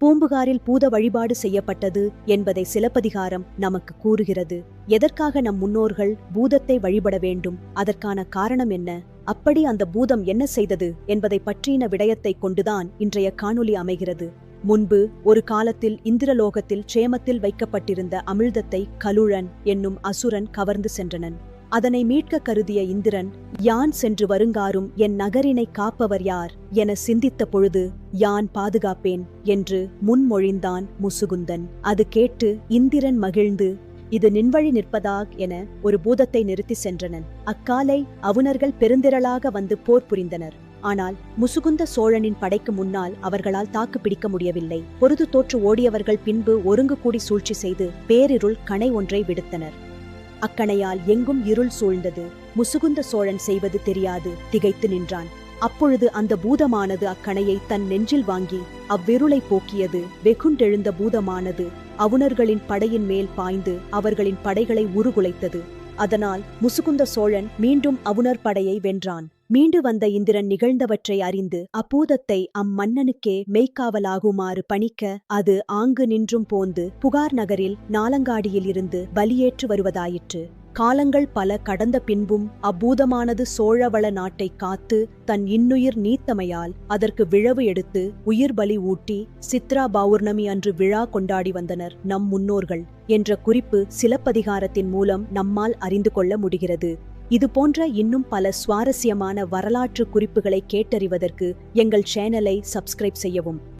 பூம்புகாரில் பூத வழிபாடு செய்யப்பட்டது என்பதை சிலப்பதிகாரம் நமக்கு கூறுகிறது. எதற்காக நம் முன்னோர்கள் பூதத்தை வழிபட வேண்டும், அதற்கான காரணம் என்ன, அப்படி அந்த பூதம் என்ன செய்தது என்பதை பற்றின விடயத்தை கொண்டுதான் இன்றைய காணொளி அமைகிறது. முன்பு ஒரு காலத்தில் இந்திரலோகத்தில் சேமத்தில் வைக்கப்பட்டிருந்த அமிழ்தத்தை கலுழன் என்னும் அசுரன் கவர்ந்து சென்றனன். அதனை மீட்க கருதிய இந்திரன், யான் சென்று வருங்காரும் என் நகரினை காப்பவர் யார் என சிந்தித்த பொழுது, யான் பாதுகாப்பேன் என்று முன்மொழிந்தான் முசுகுந்தன். அது கேட்டு இந்திரன் மகிழ்ந்து, இது நின்வழி நிற்பதாக என ஒரு பூதத்தை நிறுத்தி சென்றனன். அக்காலை அவுணர்கள் பெருந்திரளாக வந்து போர் புரிந்தனர். ஆனால் முசுகுந்த சோழனின் படைக்கு முன்னால் அவர்களால் தாக்கு பிடிக்க முடியவில்லை. பொருது தோற்று ஓடியவர்கள் பின்பு ஒருங்கு கூடி சூழ்ச்சி செய்து பேரிருள் கணை ஒன்றை விடுத்தனர். அக்கணையால் எங்கும் இருள் சூழ்ந்தது. முசுகுந்த சோழன் செய்வது தெரியாது திகைத்து நின்றான். அப்பொழுது அந்த பூதமானது அக்கணையை தன் நெஞ்சில் வாங்கி அவ்விருளை போக்கியது. வெகுண்டெழுந்த பூதமானது அவுணர்களின் படையின் மேல் பாய்ந்து அவர்களின் படைகளை உருகுலைத்தது. அதனால் முசுகுந்த சோழன் மீண்டும் அவுணர் படையை வென்றான். மீண்டு வந்த இந்திரன் நிகழ்ந்தவற்றை அறிந்து அப்பூதத்தை அம்மன்னனுக்கே மெய்க்காவலாகுமாறு பணிக்க, அது ஆங்கு நின்றும் போந்து புகார் நகரில் நாலங்காடியில் இருந்து பலியேற்று வருவதாயிற்று. காலங்கள் பல கடந்த பின்பும் அப்பூதமானது சோழவள நாட்டை காத்து தன் இன்னுயிர் நீத்தமையால் அதற்கு விழவு எடுத்து உயிர் பலி ஊட்டி சித்ரா பௌர்ணமி அன்று விழா கொண்டாடி வந்தனர் நம் முன்னோர்கள் என்ற குறிப்பு சிலப்பதிகாரத்தின் மூலம் நம்மால் அறிந்து கொள்ள முடிகிறது. இதுபோன்ற இன்னும் பல சுவாரஸ்யமான வரலாற்று குறிப்புகளை கேட்டறிவதற்கு எங்கள் சேனலை சப்ஸ்கிரைப் செய்யவும்.